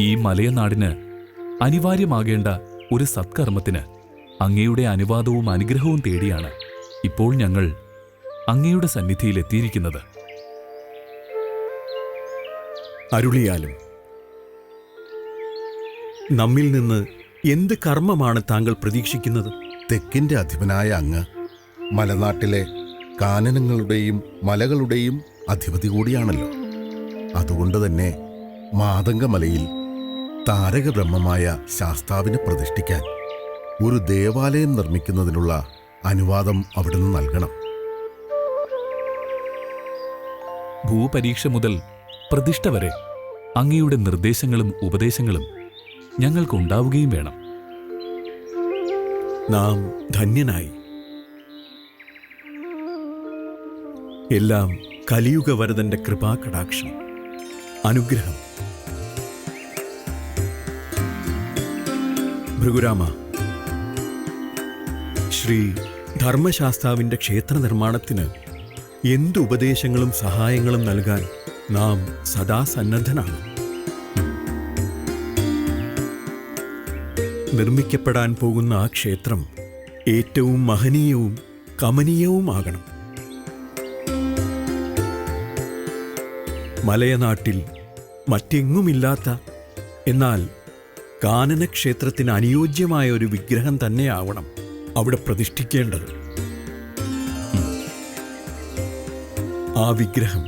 ഈ മലയനാടിന് അനിവാര്യമാകേണ്ട ഒരു സത്കർമ്മത്തിന് അങ്ങയുടെ അനുവാദവും അനുഗ്രഹവും തേടിയാണ് ഇപ്പോൾ ഞങ്ങൾ അങ്ങയുടെ സന്നിധിയിൽ എത്തിയിരിക്കുന്നത്. അരുളിയാലും നമ്മിൽ നിന്ന് എന്ത് കർമ്മമാണ് താങ്കൾ പ്രതീക്ഷിക്കുന്നത്? തെക്കിന്റെ അധിപനായ അങ്ങ് മലനാട്ടിലെ കാനനങ്ങളുടെയും മലകളുടെയും അധിപതി കൂടിയാണല്ലോ. അതുകൊണ്ട് തന്നെ മാതംഗമലയിൽ താരകബ്രഹ്മമായ ശാസ്താവിനെ പ്രതിഷ്ഠിക്കാൻ ഒരു ദേവാലയം നിർമ്മിക്കുന്നതിനുള്ള അനുവാദം അവിടുന്ന് നൽകണം. ഭൂപരീക്ഷ മുതൽ പ്രതിഷ്ഠ വരെ അങ്ങയുടെ നിർദ്ദേശങ്ങളും ഉപദേശങ്ങളും ഞങ്ങൾക്കുണ്ടാവുകയും വേണം. നാം ധന്യനായി. എല്ലാം കലിയുഗവരദന്റെ കൃപാകടാക്ഷം, അനുഗ്രഹം. ഭൃഗുരാമ, ശ്രീ ധർമ്മശാസ്താവിന്റെ ക്ഷേത്ര നിർമ്മാണത്തിന് എന്ത് ഉപദേശങ്ങളും സഹായങ്ങളും നൽകാൻ നാം സദാ സന്നദ്ധനാണ്. നിർമ്മിക്കപ്പെടാൻ പോകുന്ന ആ ക്ഷേത്രം ഏറ്റവും മഹനീയവും കമനീയവുമാകണം. മലയനാട്ടിൽ മറ്റെങ്ങുമില്ലാത്ത, എന്നാൽ കാനനക്ഷേത്രത്തിന് അനുയോജ്യമായ ഒരു വിഗ്രഹം തന്നെയാവണം അവിടെ പ്രതിഷ്ഠിക്കേണ്ടത്. ആ വിഗ്രഹം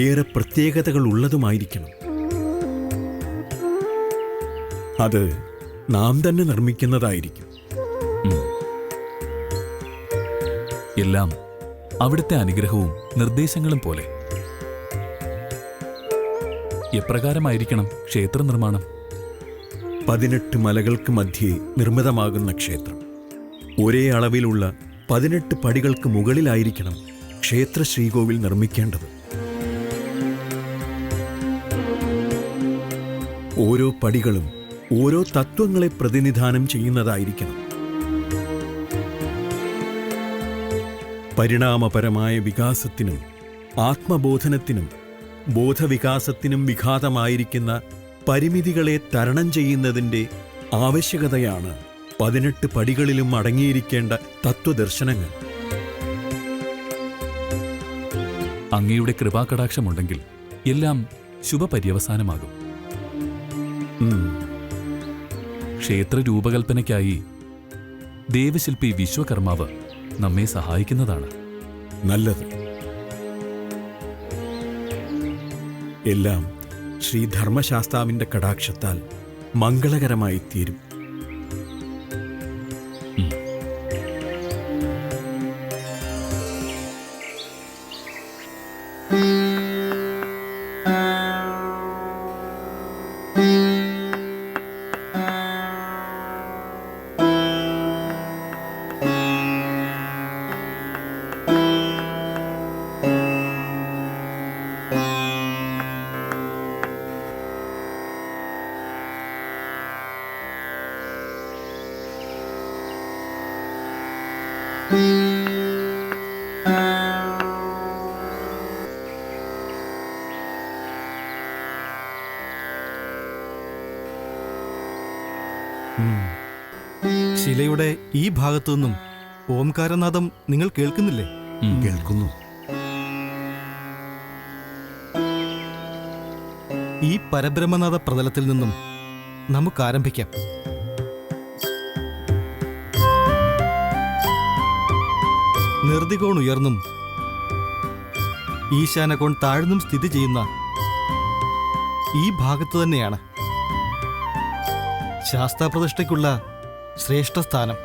ഏറെ പ്രത്യേകതകൾ ഉള്ളതുമായിരിക്കണം. അത് നാം തന്നെ നിർമ്മിക്കുന്നതായിരിക്കും. എല്ലാം അവിടുത്തെ അനുഗ്രഹവും നിർദ്ദേശങ്ങളും പോലെ. എപ്രകാരമായിരിക്കണം ക്ഷേത്ര നിർമ്മാണം? 18 മലകൾക്ക് മധ്യേ നിർമ്മിതമാകുന്ന ക്ഷേത്രം. ഒരേ അളവിലുള്ള 18 പടികൾക്ക് മുകളിലായിരിക്കണം ക്ഷേത്ര ശ്രീകോവിൽ നിർമ്മിക്കേണ്ടത്. ഓരോ പടികളും ഓരോ തത്വങ്ങളെ പ്രതിനിധാനം ചെയ്യുന്നതായിരിക്കണം. പരിണാമപരമായ വികാസത്തിനും ആത്മബോധനത്തിനും ബോധവികാസത്തിനും വിഘാതമായിരിക്കുന്ന പരിമിതികളെ തരണം ചെയ്യുന്നതിൻ്റെ ആവശ്യകതയാണ് 18 പടികളിലും അടങ്ങിയിരിക്കേണ്ട തത്വദർശനങ്ങൾ. അങ്ങയുടെ കൃപാകടാക്ഷമുണ്ടെങ്കിൽ എല്ലാം ശുഭപര്യവസാനമാകും. ക്ഷേത്ര രൂപകൽപ്പനയ്ക്കായി ദേവശില്പി വിശ്വകർമാവ് നമ്മെ സഹായിക്കുന്നതാണ്. നല്ലത്. എല്ലാം ശ്രീ ധർമ്മശാസ്താവിന്റെ കടാക്ഷത്താൽ മംഗളകരമായി തീരും. ശിലയുടെ ഈ ഭാഗത്തുനിന്നും ഓംകാരനാദം നിങ്ങൾ കേൾക്കുന്നില്ലേ? കേൾക്കുന്നു. ഈ പരബ്രഹ്മനാഥ പ്രതലത്തിൽ നിന്നും നമുക്ക് ആരംഭിക്കാം. നിർദികോൺ ഉയർന്നും ഈശാനകോൺ താഴ്ന്നും സ്ഥിതി ചെയ്യുന്ന ഈ ഭാഗത്ത് തന്നെയാണ് ശാസ്താപ്രതിഷ്ഠയ്ക്കുള്ള ശ്രേഷ്ഠ സ്ഥാനം.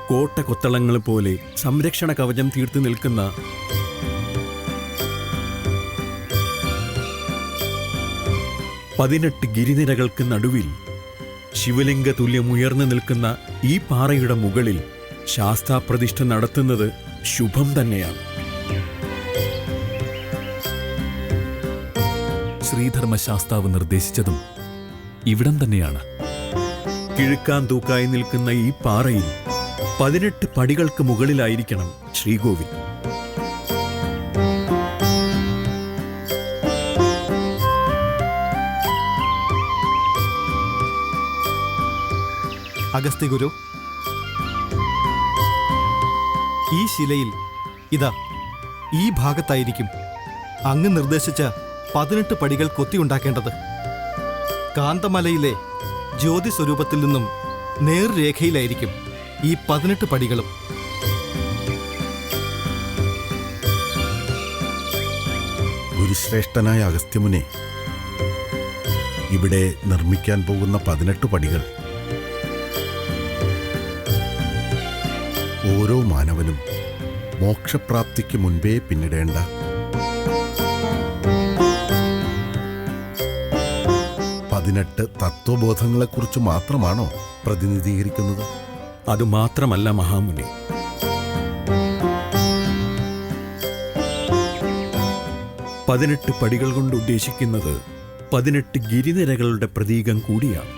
കോട്ട കൊത്തളങ്ങൾ പോലെ സംരക്ഷണ കവചം തീർത്തു നിൽക്കുന്ന പതിനെട്ട് ഗിരിനിരകൾക്ക് നടുവിൽ ശിവലിംഗ തുല്യം ഉയർന്നു നിൽക്കുന്ന ഈ പാറയുടെ മുകളിൽ ശാസ്താപ്രതിഷ്ഠ നടത്തുന്നത് ശുഭം തന്നെയാണ്. ശ്രീധർമ്മശാസ്താവ് നിർദ്ദേശിച്ചതും ഇവിടം തന്നെയാണ്. കിഴുക്കാൻ തൂക്കായി നിൽക്കുന്ന ഈ പാറയിൽ 18 പടികൾക്ക് മുകളിലായിരിക്കണം ശ്രീകോവിൽ. അഗസ്ത്യഗുരു, ഈ ശിലയിൽ ഇതാ ഈ ഭാഗത്തായിരിക്കും അങ്ങ് നിർദ്ദേശിച്ച 18 പടികൾ കൊത്തിയുണ്ടാക്കേണ്ടത്. കാന്തമലയിലെ ജ്യോതി സ്വരൂപത്തിൽ നിന്നും നേർരേഖയിലായിരിക്കും ഈ 18 പടികളും. ഗുരുശ്രേഷ്ഠനായ അഗസ്ത്യമുനെ, ഇവിടെ നിർമ്മിക്കാൻ പോകുന്ന 18 പടികൾ ഓരോ മാനവനും മോക്ഷപ്രാപ്തിക്ക് മുൻപേ പിന്നിടേണ്ട 18 തത്വബോധങ്ങളെക്കുറിച്ച് മാത്രമാണോ പ്രതിനിധീകരിക്കുന്നത്? അതുമാത്രമല്ല മഹാമുനി. പതിനെട്ട് പടികൾ കൊണ്ട് ഉദ്ദേശിക്കുന്നത് 18 ഗിരിനിരകളുടെ പ്രതീകം കൂടിയാണ്.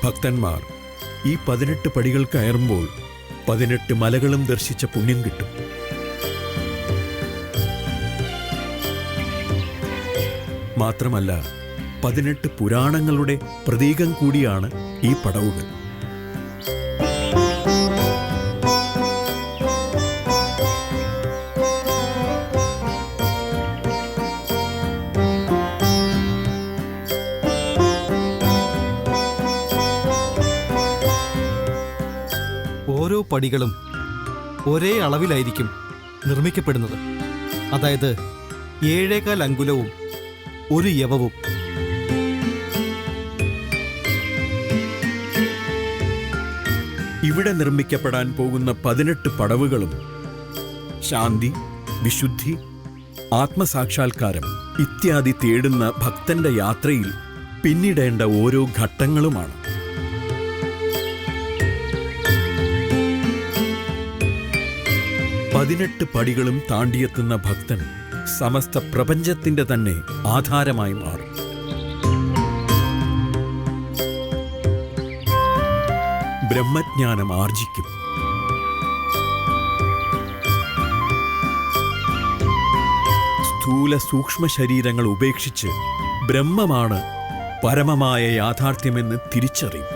ഭക്തന്മാർ ഈ 18 പടികൾ കയറുമ്പോൾ 18 മലകളും ദർശിച്ച പുണ്യം കിട്ടും. മാത്രമല്ല 18 പുരാണങ്ങളുടെ പ്രതീകം കൂടിയാണ് ഈ പടവുകൾ. ഓരോ പടികളും ഒരേ അളവിലായിരിക്കും നിർമ്മിക്കപ്പെടുന്നത്. അതായത് 7.25 അങ്കുലവും 1 യവവും. ഇവിടെ നിർമ്മിക്കപ്പെടാൻ പോകുന്ന 18 പടവുകളും ശാന്തി, വിശുദ്ധി, ആത്മസാക്ഷാത്കാരം ഇത്യാദി തേടുന്ന ഭക്തന്റെ യാത്രയിൽ പിന്നിടേണ്ട ഓരോ ഘട്ടങ്ങളുമാണ്. പതിനെട്ട് പടികളും താണ്ടിയെത്തുന്ന ഭക്തൻ സമസ്ത പ്രപഞ്ചത്തിന്റെ തന്നെ ആധാരമായി മാറും. ബ്രഹ്മജ്ഞാനം ആർജിക്കും. സ്ഥൂല സൂക്ഷ്മ ശരീരങ്ങൾ ഉപേക്ഷിച്ച് ബ്രഹ്മമാണ് പരമമായ യാഥാർത്ഥ്യമെന്ന് തിരിച്ചറിയും.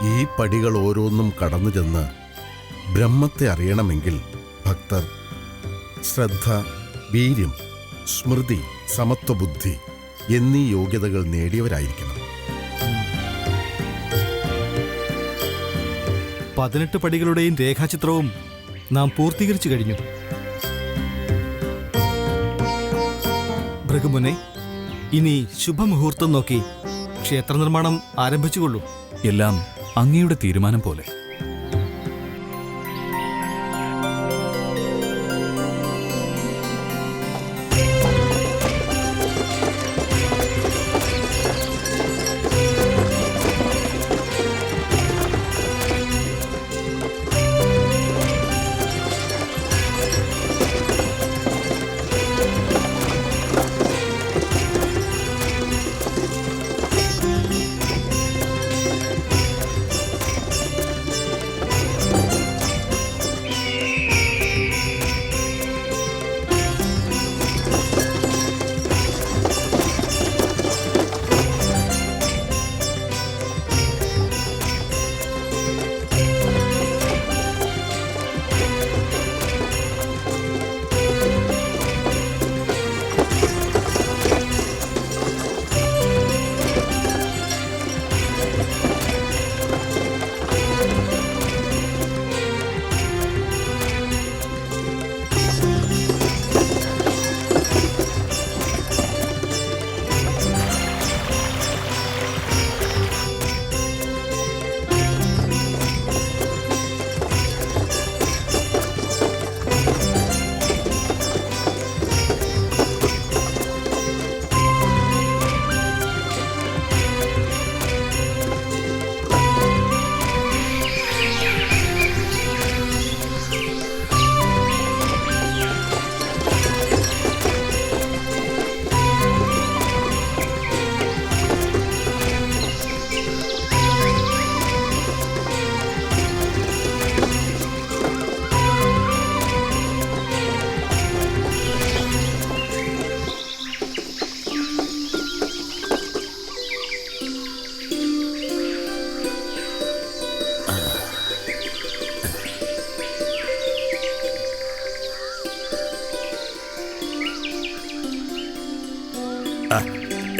ഈ പടികൾ ഓരോന്നും കടന്നു ചെന്ന് ബ്രഹ്മത്തെ അറിയണമെങ്കിൽ ഭക്തർ ശ്രദ്ധ, വീര്യം, സ്മൃതി, സമത്വബുദ്ധി എന്നീ യോഗ്യതകൾ നേടിയവരായിരിക്കണം. 18 പടികളുടെയും രേഖാചിത്രവും നാം പൂർത്തീകരിച്ചു കഴിഞ്ഞു. ഭൃഗുമുനെ, ഇനി ശുഭമുഹൂർത്തം നോക്കി ക്ഷേത്രനിർമ്മാണം ആരംഭിച്ചുകൊള്ളൂ. എല്ലാം അങ്ങയുടെ തീരുമാനം പോലെ.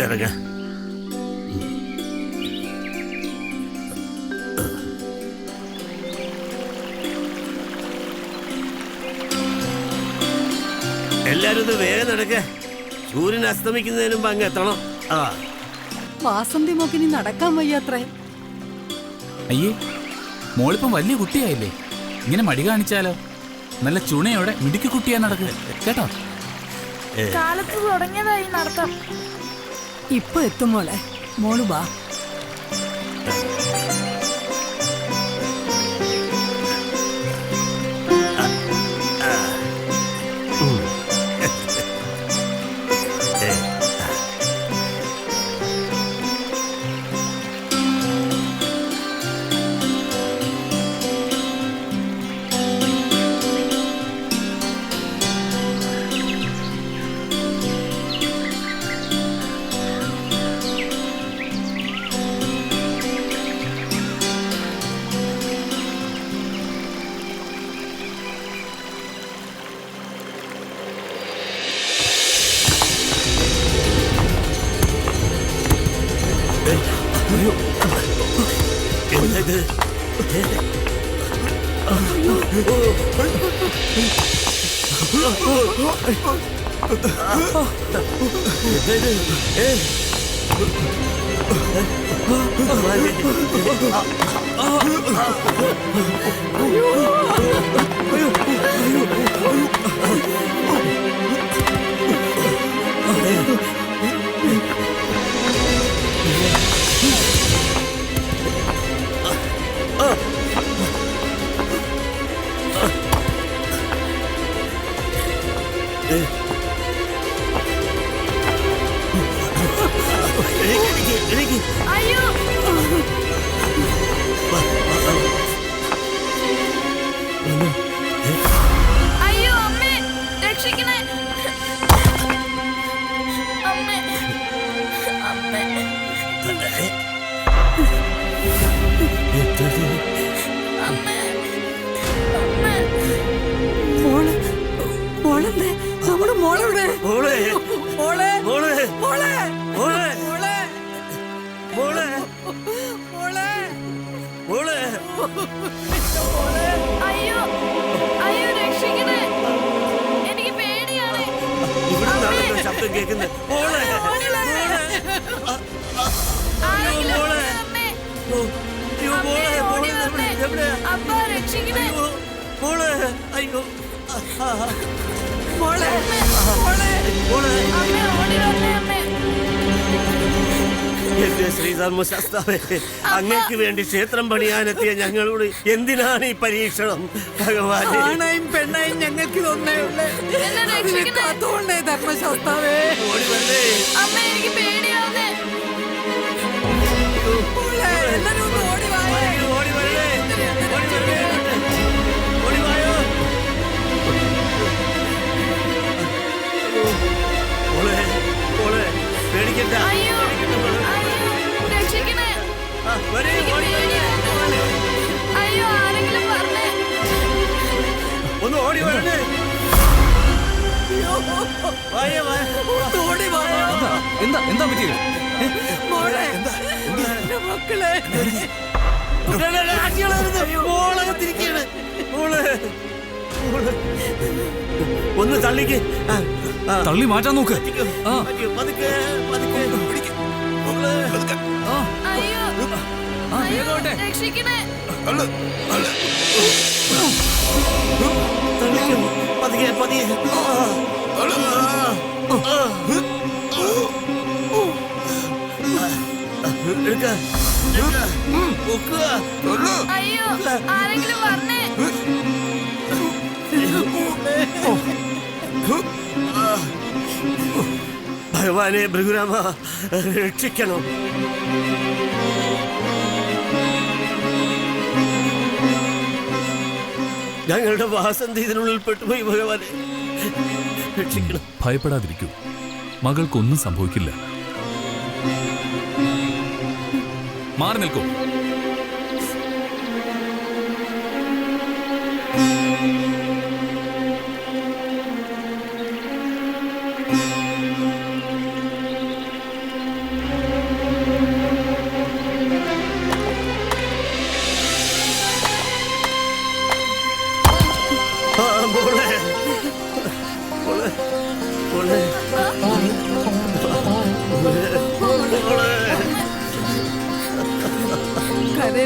ഇറങ്ങ. എല്ലാരും ഇത് വേഗം നടക്ക. സൂര്യൻ അസ്തമിക്കുന്നതിന് മുമ്പ് അങ്ങ് എത്തണം. ആ വാസന്തി മോക്കിനി നടക്കാൻ വയ്യാത്രേ. അയ്യേ, മോളിപ്പം വലിയ കുട്ടിയായില്ലേ, ഇങ്ങനെ മടി കാണിച്ചാലോ? നല്ല ചുണയോടെ മിടുക്കി കുട്ടിയാ നടക്കുക കേട്ടോ. കാലത്ത് തുടങ്ങിയതായി നടത്തം. ഇപ്പൊ എത്തും മോളെ, മോള് വാ. അയ്യോ, അയ്യോ അമ്മേ, രക്ഷിക്കണേ അമ്മേ, അമ്മേ. അമ്മേ, അമ്മേ. മോള് മോളെന്തേ? നമ്മുടെ മോളെവിടെ? മോളെ മോളെ മോളെ മോളെ മോളെ മോളെ മോളെ മോളെ മോളെ അയ്യോ, അയ്യോ രക്ഷിക്കണേ, എനിക്ക് പേടിയാണ്. ഇവിടെ നിന്നാണല്ലോ ശബ്ദം കേൾക്കുന്നത്. മോളെ ആരെങ്കിലും മോളെ. അമ്മേ, അയ്യോ മോളെ മോളെ എവിടെയാ? അപ്പ രക്ഷിക്കണേ. അയ്യോ മോളെ അയ്യോ മോളെ മോളെ മോളെ അമ്മേ, ഓടി വന്നേ അമ്മേ. എന്റെ ശ്രീധർമ്മശാസ്താവേ, അങ്ങേക്ക് വേണ്ടി ക്ഷേത്രം പണിയാനെത്തിയ ഞങ്ങളോട് എന്തിനാണ് ഈ പരീക്ഷണം? ഭഗവാനെ, ആണായും പെണ്ണായും ഞങ്ങൾക്ക് ഇതൊന്നേ ഉള്ളേ. എന്നെ രക്ഷിക്കണേ. കാത്തോണ്ടേ ധർമ്മശാസ്താവേ. ഓടി വന്നേ. അമ്മേ, എനിക്ക് പേടിയാവുന്നേ. മോളെ, എല്ലാരും ഒന്ന് ഓടി വായേ. അയ്യോ, ഓടി വരണേ. ഓടി വരണേ. ഓടി വായോ. മോളെ മോളെ പേടിക്കണ്ട. അയ്യോ, പേടിക്കണ്ട മോളെ. അയ്യോ രക്ഷിക്കണേ, ആ, വരൂ, എനിക്ക് ഓടി വരണേ. പേടിയാവുന്നു. അയ്യോ, ആരെങ്കിലും പറഞ്ഞേ. ഒന്ന് ഓടി വരണേ. വായോ, വായോ. ഓടി വായോ. എന്താ എന്താ പറ്റിയത്? മോളെ എന്റെ മക്കളെ. മോളകത്തിരിക്കാണ്. മോളെ മോളെ ഒന്ന് തള്ളിക്ക്. ആ, ആ. തള്ളി മാറ്റാൻ നോക്ക്. പതുക്കെ, ആ. പതുക്കെ, പതുക്കെ പിടിക്ക്. മോളെ. അയ്യോ, അയ്യോ രക്ഷിക്കണേ. തള്ളിക്ക്. പതുക്കെ, പതുക്കെ. എടുക്ക, എടുക്ക. പൊക്കുക. അയ്യോ, ആരെങ്കിലും പറഞ്ഞേ. ഭഗവാനെ ഭൃഗുരാമ, രക്ഷിക്കണം. ഞങ്ങളുടെ വാസന്തി ഇതിനുള്ളിൽ പെട്ടുപോയി. ഭഗവാനെ രക്ഷിക്കണം. ഭയപ്പെടാതിരിക്കൂ, മകൾക്കൊന്നും സംഭവിക്കില്ല. മാറി നിൽക്കൂ.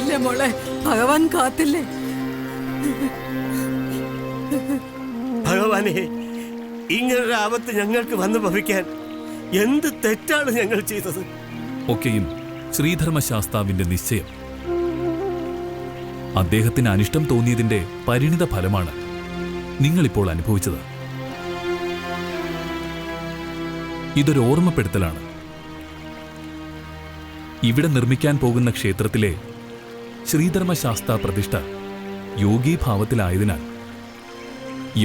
കരയല്ലേ മോളെ, ഭഗവാൻ കാത്തില്ലേ. ഭഗവാനെ, ഇങ്ങനൊരു ആപത്ത് ഞങ്ങൾക്ക് വന്നു ഭവിക്കാൻ എന്ത് തെറ്റാണ് ഞങ്ങൾ ചെയ്തത്? ഒക്കെയും ശ്രീധർമ്മശാസ്താവിന്റെ നിശ്ചയം. അദ്ദേഹത്തിന് അനിഷ്ടം തോന്നിയതിന്റെ പരിണിത ഫലമാണ് നിങ്ങളിപ്പോൾ അനുഭവിച്ചത്. ഇതൊരു ഓർമ്മപ്പെടുത്തലാണ്. ഇവിടെ നിർമ്മിക്കാൻ പോകുന്ന ക്ഷേത്രത്തിലെ ശ്രീധർമ്മശാസ്താ പ്രതിഷ്ഠ യോഗീഭാവത്തിലായതിനാൽ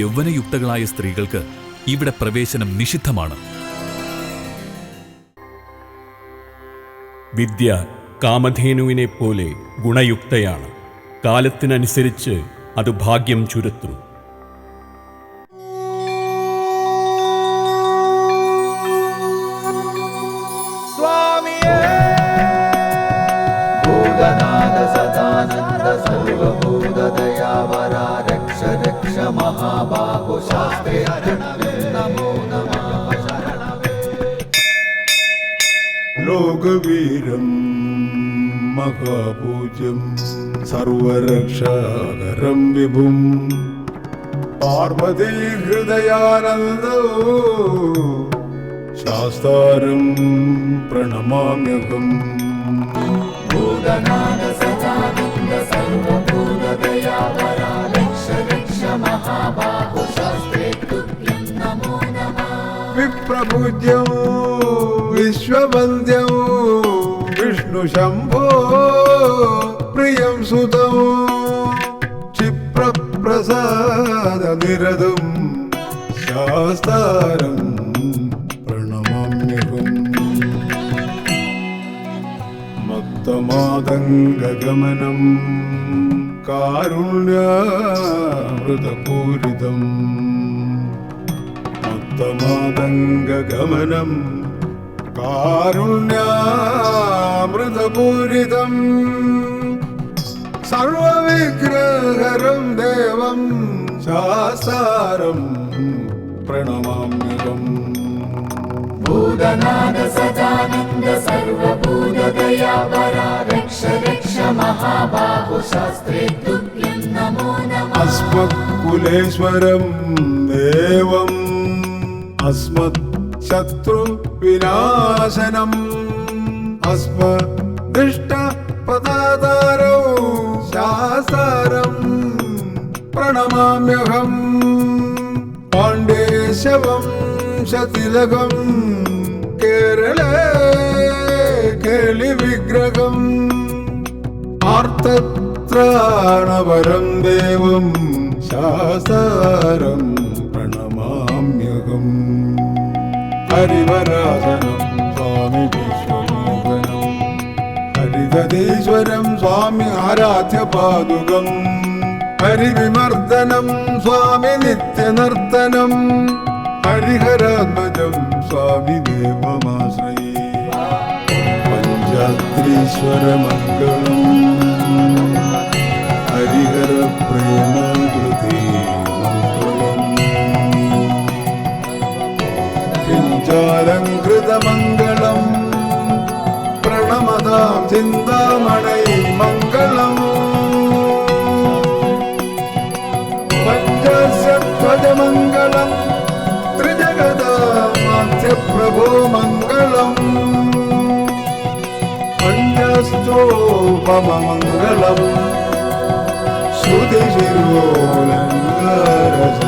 യൗവനയുക്തകളായ സ്ത്രീകൾക്ക് ഇവിടെ പ്രവേശനം നിഷിദ്ധമാണ്. വിദ്യ കാമധേനുവിനെ പോലെ ഗുണയുക്തയാണ്. കാലത്തിനനുസരിച്ച് അത് ഭാഗ്യം ചുരുത്തും. ലോകവീരം മഹാപൂജ്യം സർവരക്ഷാകരം വിഭും പാർവതീ ഹൃദയാനന്ദോ ശാസ്താരം പ്രണമാമ്യഹം. വിപ്രപൂജ്യം വിശ്വവന്ദ്യം വിഷ്ണു ശംഭോ പ്രിയം സുതം ക്ഷിപ്രപ്രസാദ നിരതം ശാസ്താരം പ്രണമാമ്യഹം. മത്തമാതംഗഗമനം കാരുണ്യാമൃതപൂരിതം മത്തമാതംഗഗമനം കാരുണ്യാമൃതപൂരിതം സർവവിഗ്രഹരം ദേവം ശാസ്താരം പ്രണമാമ്യഹം. ഭൂതനാഥ സദാനന്ദ സർവഭൂതദയാവര രക്ഷ രക്ഷ മഹാബാഹു ശാസ്ത്രേ തുഭ്യം നമോ നമഃ. അസ്മത്കുലേശ്വരം ദേവം അസ്മത് ശത്രു വിനാശനം അസ്മദിഷ്ട പദാതാരോ ശാസ്താരം പ്രണമാമ്യഹം. പാണ്ഡേശവം ശതിലകം കേരളേ കേളി വിഗ്രഹം ആർത്തത്രാണവരം ദേവം ശാസ്താരം പ്രണമാമ്യഹം. ഹരിവരാസനം സ്വാമി വിശ്വമോഹനം ഹരിതീശ്വരം സ്വാമി ആരാധ്യ പാദുകം ഹരിവിമർദ്ദനം സ്വാമി നിത്യനർത്തനം ഹരിഹരാത്മജം സ്വാമി ദേവമാശ്രയേ. പഞ്ചാത്രീശ്വരമംഗളം ഹരിഹര പ്രേമകൃതി മംഗളം പിഞ്ചാലങ്കൃതമംഗളം പ്രണമതാം ചിന്താമണൈ മംഗളം. പഞ്ചസ്യധ്വജമംഗളം ത്രിജഗദാമാധ്യപ്രഭോ മംഗളം പഞ്ചസ്തോപമംഗളം ശ്രുതിശിരോലങ്കാരസ